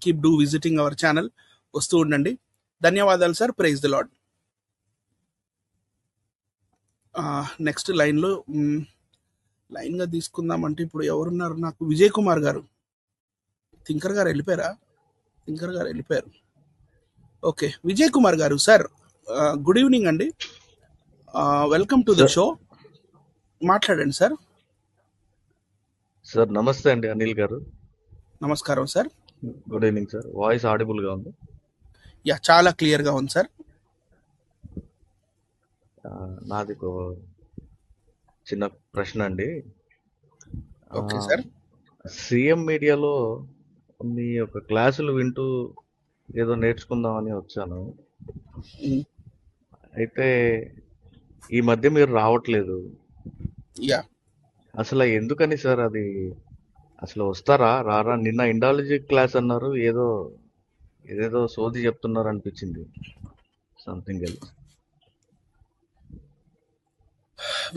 Keep do visiting our channel. వస్తూ ఉండండి. ధన్యవాదాలు sir. Praise the lord. Next లైన్గా తీసుకుందామంటే ఇప్పుడు ఎవరున్నారు నాకు? విజయ్ కుమార్ గారు. థింకర్ గారు వెళ్ళిపోయారు. ఓకే, విజయ్ కుమార్ గారు సార్, గుడ్ ఈవినింగ్ అండి. Welcome to the show. మాట్లాడండి సార్. సార్ నమస్తే అండి, అనిల్ గారు. నమస్కారం sir. Good evening sir. Voice audible గా ఉంది? యా, చాలా క్లియర్ గా ఉంది సార్. నాది ఒక చిన్న ప్రశ్న అండి. Okay sir. సీఎం మీడియాలో మీ యొక్క క్లాసులు వింటూ ఏదో నేర్చుకుందామని వచ్చాను. అయితే ఈ మధ్య మీరు రావట్లేదు. యా, అసలు ఎందుకని సార్? అది అసలు వస్తారా రారా? నిన్న ఇండాలజీ క్లాస్ అన్నారు, ఏదేదో సోది చెప్తున్నారు అనిపించింది. Something else.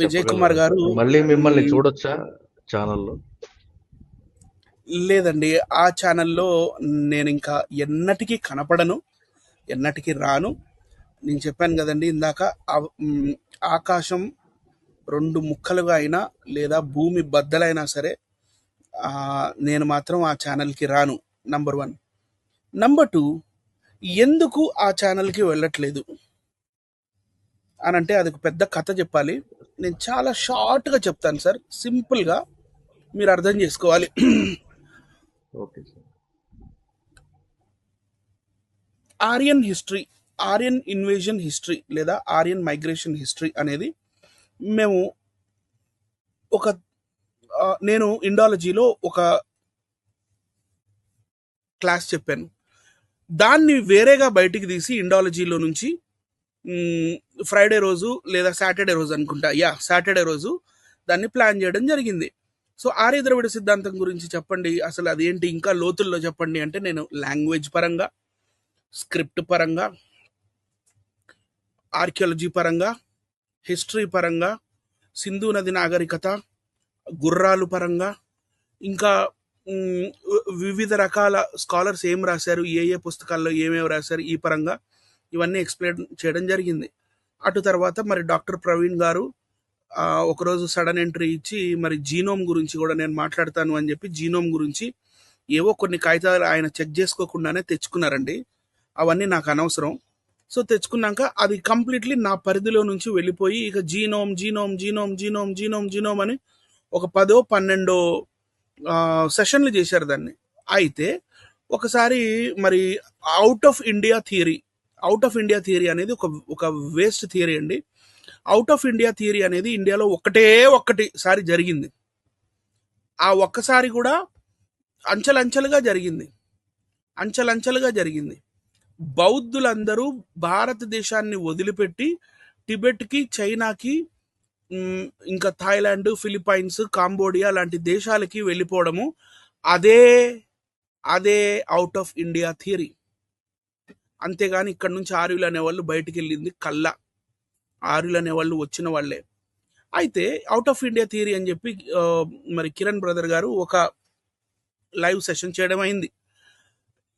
విజయ్ కుమార్ గారు, మళ్ళీ మిమ్మల్ని చూడొచ్చా ఛానల్లో? లేదండి, ఆ ఛానల్లో నేను ఇంకా ఎన్నటికీ కనపడను, ఎన్నటికీ రాను. నేను చెప్పాను కదండి ఇందాక, ఆకాశం 2 ముక్కలుగా అయినా లేదా భూమి బద్దలైనా సరే నేను మాత్రం ఆ ఛానల్కి రాను. నంబర్ 1. నంబర్ 2, ఎందుకు ఆ ఛానల్కి వెళ్ళట్లేదు అనంటే అది ఒక పెద్ద కథ చెప్పాలి. నేను చాలా షార్ట్గా చెప్తాను సార్, సింపుల్గా మీరు అర్థం చేసుకోవాలి. Aryan history, Aryan invasion history లేదా ఆరియన్ మైగ్రేషన్ హిస్టరీ అనేది నేను ఇండాలజీలో ఒక క్లాస్ చెప్పాను. దాన్ని వేరేగా బయటికి తీసి ఇండాలజీలో నుంచి ఫ్రైడే రోజు లేదా సాటర్డే రోజు అనుకుంటా, సాటర్డే రోజు దాన్ని ప్లాన్ చేయడం జరిగింది. సో ఆర్య ద్రవిడ సిద్ధాంతం గురించి చెప్పండి, అసలు అదేంటి ఇంకా లోతుల్లో చెప్పండి అంటే నేను లాంగ్వేజ్ పరంగా, స్క్రిప్ట్ పరంగా, ఆర్కియాలజీ పరంగా, హిస్టరీ పరంగా, సింధు నది నాగరికత, గుర్రాలు పరంగా, ఇంకా వివిధ రకాల స్కాలర్స్ ఏం రాశారు, ఏ పుస్తకాల్లో ఏమేమి రాశారు, ఈ పరంగా ఇవన్నీ ఎక్స్ప్లెయిన్ చేయడం జరిగింది. అటు తర్వాత మరి డాక్టర్ ప్రవీణ్ గారు ఒకరోజు సడన్ ఎంట్రీ ఇచ్చి మరి జీనోమ్ గురించి కూడా నేను మాట్లాడతాను అని చెప్పి జీనోమ్ గురించి ఏవో కొన్ని కాగితాలు ఆయన చెక్ చేసుకోకుండానే తెచ్చుకున్నారండి. అవన్నీ నాకు అనవసరం. సో తెచ్చుకున్నాక అది కంప్లీట్లీ నా పరిధిలో నుంచి వెళ్ళిపోయి ఇక genome genome genome genome genome genome అని ఒక 10-12 సెషన్లు చేశారు దాన్ని. అయితే ఒకసారి మరి అవుట్ ఆఫ్ ఇండియా థియరీ అనేది ఒక వేస్ట్ థియరీ అండి. అవుట్ ఆఫ్ ఇండియా థియరీ అనేది ఇండియాలో ఒక్కటిసారి జరిగింది. ఆ ఒక్కసారి కూడా అంచెలంచెలుగా జరిగింది. బౌద్ధులందరూ భారతదేశాన్ని వదిలిపెట్టి టిబెట్కి, చైనాకి, ఇంకా థాయిలాండ్, ఫిలిప్పైన్స్, కాంబోడియా లాంటి దేశాలకి వెళ్ళిపోవడము అదే అవుట్ ఆఫ్ ఇండియా థియరీ. అంతేగాని ఇక్కడ నుంచి ఆర్యులు అనేవాళ్ళు బయటికి వెళ్ళింది కల్లా. ఆర్యులు అనేవాళ్ళు వచ్చిన వాళ్ళే. అయితే అవుట్ ఆఫ్ ఇండియా థియరీ అని చెప్పి మరి కిరణ్ బ్రదర్ గారు ఒక లైవ్ సెషన్ చేయడం అయింది.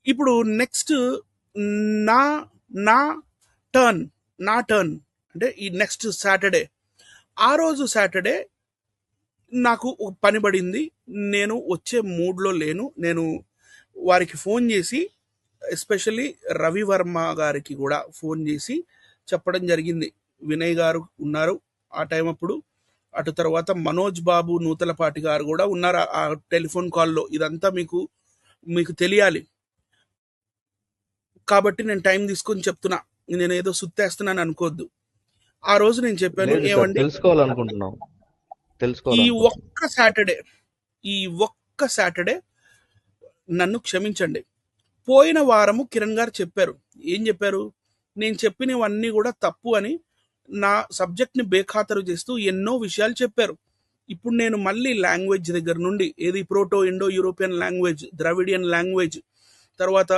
ఇప్పుడు నెక్స్ట్ నా టర్న్ అంటే ఈ నెక్స్ట్ సాటర్డే, ఆ రోజు సాటర్డే నాకు ఒక పని పడింది. నేను వచ్చే మూడ్లో లేను. నేను వారికి ఫోన్ చేసి, ఎస్పెషల్లీ రవివర్మ గారికి కూడా ఫోన్ చేసి చెప్పడం జరిగింది. వినయ్ గారు ఉన్నారు ఆ టైం అప్పుడు. అటు తర్వాత మనోజ్ బాబు నూతలపాటి గారు కూడా ఉన్నారు ఆ టెలిఫోన్ కాల్లో. ఇదంతా మీకు తెలియాలి కాబట్టి నేను టైం తీసుకొని చెప్తున్నా. నేను ఏదో సుత్తేస్తున్నాను అనుకోవద్దు. ఆ రోజు నేను చెప్పాను, ఏమండి ఈ ఒక్క సాటర్డే నన్ను క్షమించండి. పోయిన వారము కిరణ్ గారు చెప్పారు. ఏం చెప్పారు? నేను చెప్పినవన్నీ కూడా తప్పు అని నా సబ్జెక్ట్ని బేఖాతరు చేస్తూ ఎన్నో విషయాలు చెప్పారు. ఇప్పుడు నేను మళ్ళీ లాంగ్వేజ్ దగ్గర నుండి, ఏది proto Indo European language, Dravidian language, తర్వాత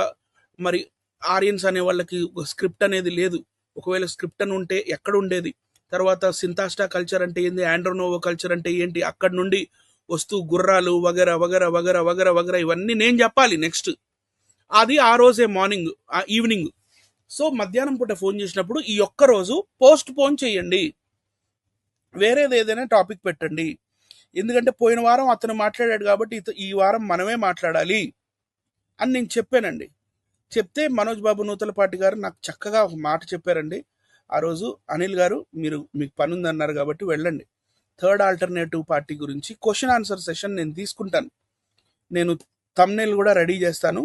మరి ఆరియన్స్ అనే వాళ్ళకి స్క్రిప్ట్ అనేది లేదు. ఒకవేళ స్క్రిప్ట్ అని ఉంటే ఎక్కడ ఉండేది? తర్వాత సింతాస్టా కల్చర్ అంటే ఏంది, ఆండ్రోనోవో కల్చర్ అంటే ఏంటి, అక్కడి నుండి వస్తూ గుర్రాలు వగర వగర వగర వగర వగర ఇవన్నీ నేను చెప్పాలి నెక్స్ట్. అది ఆ రోజే మార్నింగ్, ఈవినింగ్. సో మధ్యాహ్నం పూట ఫోన్ చేసినప్పుడు ఈ ఒక్క రోజు పోస్ట్ పోన్ చేయండి, వేరేది ఏదైనా టాపిక్ పెట్టండి. ఎందుకంటే పోయిన వారం అతను మాట్లాడాడు కాబట్టి ఈ వారం మనమే మాట్లాడాలి అని నేను చెప్పానండి. చెప్తే మనోజ్ బాబు నూతలపాటి గారు నాకు చక్కగా ఒక మాట చెప్పారండి ఆ రోజు. అనిల్ గారు, మీకు పని ఉందన్నారు కాబట్టి వెళ్ళండి, థర్డ్ ఆల్టర్నేటివ్ పార్టీ గురించి క్వశ్చన్ ఆన్సర్ సెషన్ నేను తీసుకుంటాను, నేను తమ్నేల్ కూడా రెడీ చేస్తాను,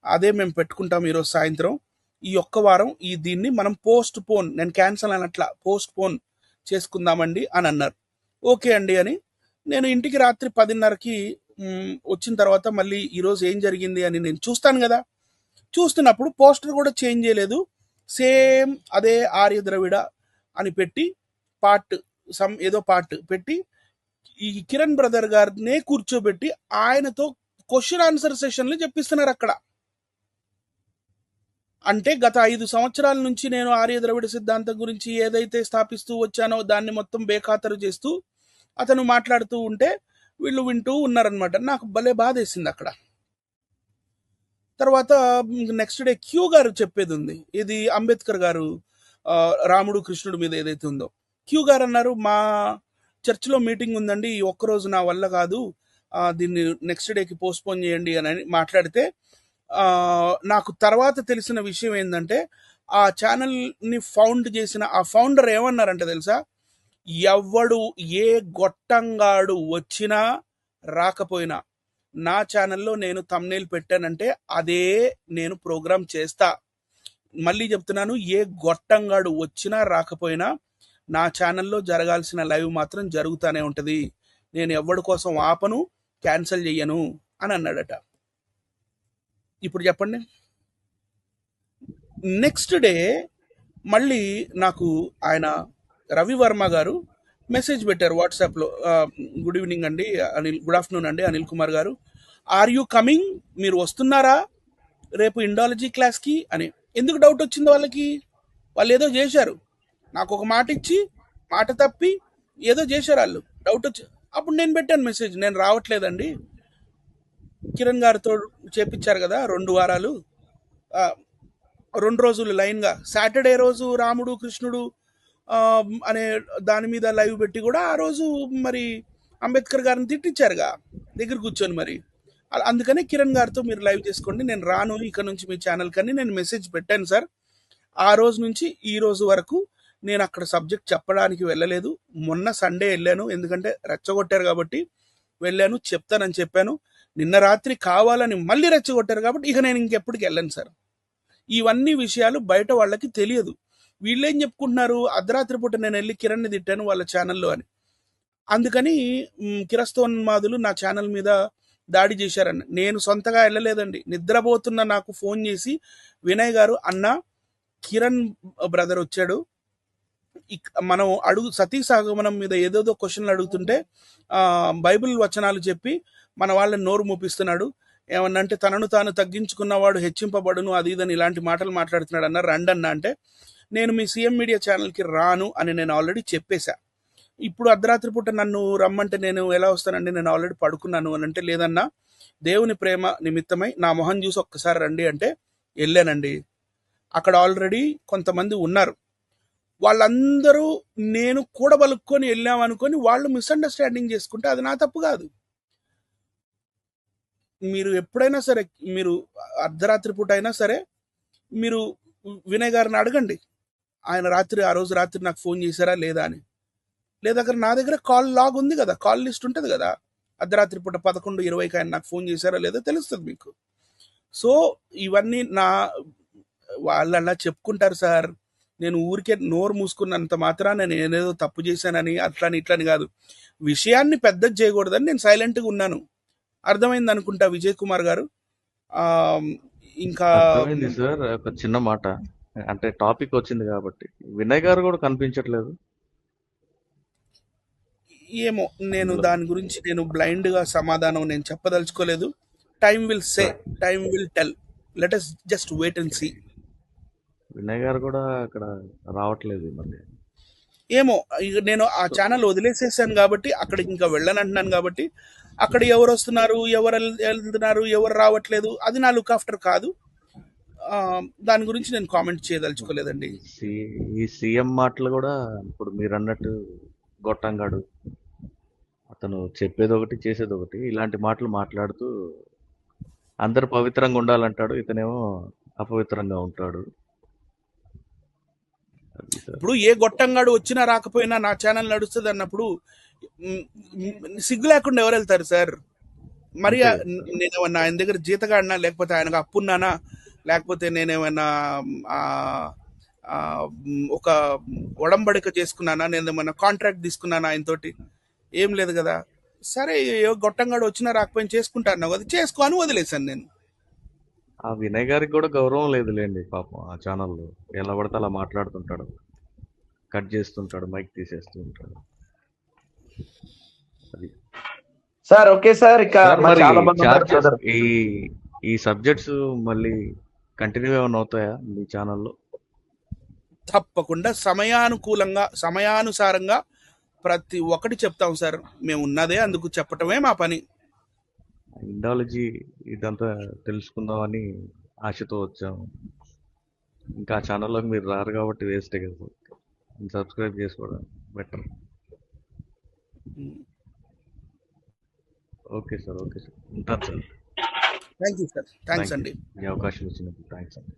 అదే మేము పెట్టుకుంటాం ఈరోజు సాయంత్రం. ఈ ఒక్క వారం దీన్ని మనం పోస్ట్ పోన్, నేను క్యాన్సల్ అనట్లా, పోస్ట్ పోన్ చేసుకుందామండి అని అన్నారు. ఓకే అండి అని నేను ఇంటికి రాత్రి 10:30కి వచ్చిన తర్వాత మళ్ళీ ఈరోజు ఏం జరిగింది అని నేను చూస్తాను కదా. చూస్తున్నప్పుడు పోస్టర్ కూడా చేంజ్ చేయలేదు, సేమ్ అదే ఆర్య ద్రవిడ అని పెట్టి పార్ట్ ఏదో పార్ట్ పెట్టి ఈ కిరణ్ బ్రదర్ గారినే కూర్చోబెట్టి ఆయనతో క్వశ్చన్ ఆన్సర్ సెషన్లు చెప్పిస్తున్నారు అక్కడ. అంటే గత 5 సంవత్సరాల నుంచి నేను ఆర్య ద్రవిడ సిద్ధాంతం గురించి ఏదైతే స్థాపిస్తూ వచ్చానో దాన్ని మొత్తం బేఖాతరు చేస్తూ అతను మాట్లాడుతూ ఉంటే వీళ్ళు వింటూ ఉన్నారనమాట. నాకు భలే బాధేసింది అక్కడ. తర్వాత నెక్స్ట్ డే క్యూ గారు చెప్పేది ఉంది, ఇది అంబేద్కర్ గారు రాముడు కృష్ణుడు మీద ఏదైతే ఉందో. క్యూ గారు అన్నారు, మా చర్చిలో మీటింగ్ ఉందండి, ఈ ఒక్కరోజు నా వల్ల కాదు, దీన్ని నెక్స్ట్ డేకి పోస్ట్పోన్ చేయండి అని మాట్లాడితే నాకు తర్వాత తెలిసిన విషయం ఏంటంటే ఆ ఛానల్ని ఫౌండ్ చేసిన ఆ ఫౌండర్ ఏమన్నారంటే తెలుసా, ఎవడు ఏ గొట్టంగాడు వచ్చినా రాకపోయినా నా ఛానల్లో నేను తమ్నేల్ పెట్టానంటే అదే నేను ప్రోగ్రామ్ చేస్తా. మళ్ళీ చెప్తున్నాను, ఏ గొట్టంగాడు వచ్చినా రాకపోయినా నా ఛానల్లో జరగాల్సిన లైవ్ మాత్రం జరుగుతూనే ఉంటుంది, నేను ఎవడి కోసం ఆపను, క్యాన్సిల్ చెయ్యను అని అన్నాడట. ఇప్పుడు చెప్పండి. నెక్స్ట్ డే మళ్ళీ నాకు ఆయన రవివర్మ గారు మెసేజ్ పెట్టారు వాట్సాప్లో, గుడ్ ఈవినింగ్ అండి అనిల్, గుడ్ ఆఫ్టర్నూన్ అండి అనిల్ కుమార్ గారు, ఆర్ యూ కమింగ్, మీరు వస్తున్నారా రేపు ఇండాలజీ క్లాస్కి అని. ఎందుకు డౌట్ వచ్చిందో వాళ్ళకి, వాళ్ళు ఏదో చేశారు, నాకు ఒక మాట ఇచ్చి మాట తప్పి ఏదో చేశారు వాళ్ళు, డౌట్ వచ్చి. అప్పుడు నేను పెట్టాను మెసేజ్, నేను రావట్లేదండి, కిరణ్ గారితో చేపించారు కదా 2 వారాలు, 2 రోజులు లైన్గా, సాటర్డే రోజు రాముడు కృష్ణుడు అనే దాని మీద లైవ్ పెట్టి కూడా ఆ రోజు మరి అంబేద్కర్ గారిని తిట్టించారుగా దగ్గర కూర్చొని. మరి అందుకనే కిరణ్ గారితో మీరు లైవ్ చేసుకోండి, నేను రాను ఇక్కడ నుంచి మీ ఛానల్ కని నేను మెసేజ్ పెట్టాను సార్. ఆ రోజు నుంచి ఈ రోజు వరకు నేను అక్కడ సబ్జెక్ట్ చెప్పడానికి వెళ్ళలేదు. మొన్న సండే వెళ్ళాను, ఎందుకంటే రెచ్చగొట్టారు కాబట్టి వెళ్ళాను, చెప్తానని చెప్పాను. నిన్న రాత్రి కావాలని మళ్ళీ రెచ్చగొట్టారు కాబట్టి ఇక నేను ఇంకెప్పటికి వెళ్ళను సార్. ఇవన్నీ విషయాలు బయట వాళ్ళకి తెలియదు. వీళ్ళేం చెప్పుకుంటున్నారు, అర్ధరాత్రి పూట నేను వెళ్ళి కిరణ్ని తిట్టాను వాళ్ళ ఛానల్లో అని. అందుకని కిరస్తోన్మాదులు నా ఛానల్ మీద దాడి చేశారన్న. నేను సొంతగా వెళ్ళలేదండి, నిద్రపోతున్న నాకు ఫోన్ చేసి వినయ్ గారు, అన్న కిరణ్ బ్రదర్ వచ్చాడు, మనం సతీ సహగమనం మీద ఏదేదో క్వశ్చన్లు అడుగుతుంటే బైబిల్ వచనాలు చెప్పి మన వాళ్ళని నోరు మూపిస్తున్నాడు, ఏమన్నంటే తనను తాను తగ్గించుకున్నవాడు హెచ్చింపబడును అది ఇదని ఇలాంటి మాటలు మాట్లాడుతున్నాడు అన్న, రండన్న అంటే నేను మీ సీఎం మీడియా ఛానల్కి రాను అని నేను ఆల్రెడీ చెప్పేశా. ఇప్పుడు అర్ధరాత్రి పూట నన్ను రమ్మంటే నేను ఎలా వస్తానండి, నేను ఆల్రెడీ పడుకున్నాను అని అంటే, లేదన్నా దేవుని ప్రేమ నిమిత్తమై నా మొహం చూసి ఒక్కసారి రండి అంటే వెళ్ళానండి. అక్కడ ఆల్రెడీ కొంతమంది ఉన్నారు, వాళ్ళందరూ నేను కూడబలుక్కొని వెళ్ళామనుకొని వాళ్ళు మిస్అండర్స్టాండింగ్ చేసుకుంటే అది నా తప్పు కాదు. మీరు ఎప్పుడైనా సరే, మీరు అర్ధరాత్రి పూట అయినా సరే మీరు వినయ్ గారిని అడగండి, ఆయన ఆ రోజు రాత్రి నాకు ఫోన్ చేశారా లేదా అని. లేదా నా దగ్గర కాల్ లాగ్ ఉంది కదా, కాల్ లిస్ట్ ఉంటుంది కదా, అర్ధరాత్రి పూట 11:20కి ఆయన నాకు ఫోన్ చేశారా లేదా తెలుస్తుంది మీకు. సో ఇవన్నీ వాళ్ళు అలా చెప్పుకుంటారు సార్, నేను ఊరికే నోరు మూసుకున్నంత మాత్రాన నేను ఏదేదో తప్పు చేశానని అట్లని ఇట్లని కాదు, విషయాన్ని పెద్దది చేయకూడదని నేను సైలెంట్గా ఉన్నాను. అర్థమైంది అనుకుంటా విజయ్ కుమార్ గారు. ఇంకా అర్థమైంది సార్. ఒక చిన్న మాట, అంటే టాపిక్ వచ్చింది కాబట్టి వినయ్ గారు కూడా కనిపించట్లేదు. ఏమో, నేను దాని గురించి నేను బ్లైండ్ గా సమాధానం నేను చెప్పదలుచుకోలేదు. Time will say, time will tell, let us just wait and see. Vinay గారు కూడా అక్కడ రావట్లేదు మళ్ళీ. ఏమో, ఇక నేను ఆ ఛానల్ వదిలేసేసాను కాబట్టి అక్కడికి ఇంకా వెళ్ళనంటున్నాను కాబట్టి, అక్కడ ఎవరు వస్తున్నారు, ఎవరు వెళ్తున్నారు, ఎవరు రావట్లేదు, అది నా లుక్ ఆఫ్టర్ కాదు. దాని గురించి నేను కామెంట్ చేయదలుచుకోలేదండి. ఈ సీఎం మాటలు కూడా ఇప్పుడు మీరు అన్నట్టు గొట్టంగాడు, అతను చెప్పేది ఒకటి చేసేది ఒకటి, ఇలాంటి మాటలు మాట్లాడుతూ అందరు పవిత్రంగా ఉండాలంటాడు, ఇతనేమో అపవిత్రంగా ఉంటాడు. అది సార్. ఇప్పుడు ఏ గొట్టంగాడు వచ్చినా రాకపోయినా నా ఛానల్ నడుస్తుంది అన్నప్పుడు సిగ్గు లేకుండా ఎవరు వెళ్తారు సార్? మరి అంతే సార్. నేనేమన్నా ఆయన దగ్గర జీతగాడినా, లేకపోతే ఆయనకు అప్పున్నానా, లేకపోతే నేనేమన్నా ఆ, ఆ, ఒక ఒడంబడిక చేసుకున్నానా, నేను ఏమన్నా కాంట్రాక్ట్ తీసుకున్నానా ఆయనతోటి? ఏం లేదు కదా. సరే, ఏ గొట్టంగాడు వచ్చినా రాకపోయినా చేసుకుంటాను కదా, చేసుకో అని వదిలేశాను నేను. ఆ వినయ్ గారికి కూడా గౌరవం లేదులేండి పాపం. ఆ ఛానల్లో ఎలా పడితే అలా మాట్లాడుతుంటాడు, కట్ చేస్తుంటాడు, మైక్ తీసేస్తూ ఉంటాడు. అది సార్ ఓకే సార్, ఇక సార్. మరి మరి చాలా మంది ఉన్నారు చార్జెస్, బ్రదర్. ఈ సబ్జెక్ట్స్ మళ్ళీ కంటిన్యూ ఏమైనా అవుతాయా మీ ఛానల్లో? తప్పకుండా సమయానుకూలంగా, సమయానుసారంగా ప్రతి ఒక్కటి చెప్తాం సార్. మేము ఉన్నదే అందుకు చెప్పటమే మా పని. ఇండాలజీ ఇదంతా తెలుసుకుందామని ఆశతో వచ్చాము. ఇంకా ఆ ఛానల్లోకి మీరు రారు కాబట్టి వేస్టే కదా సార్. సబ్స్క్రైబ్ చేసుకోవడం better. Okay sir, okay sir, ఉంటాను sir. Thank you sir, thanks thank you అండి. ఈ అవకాశం ఇచ్చినందుకు థ్యాంక్స్ అండి.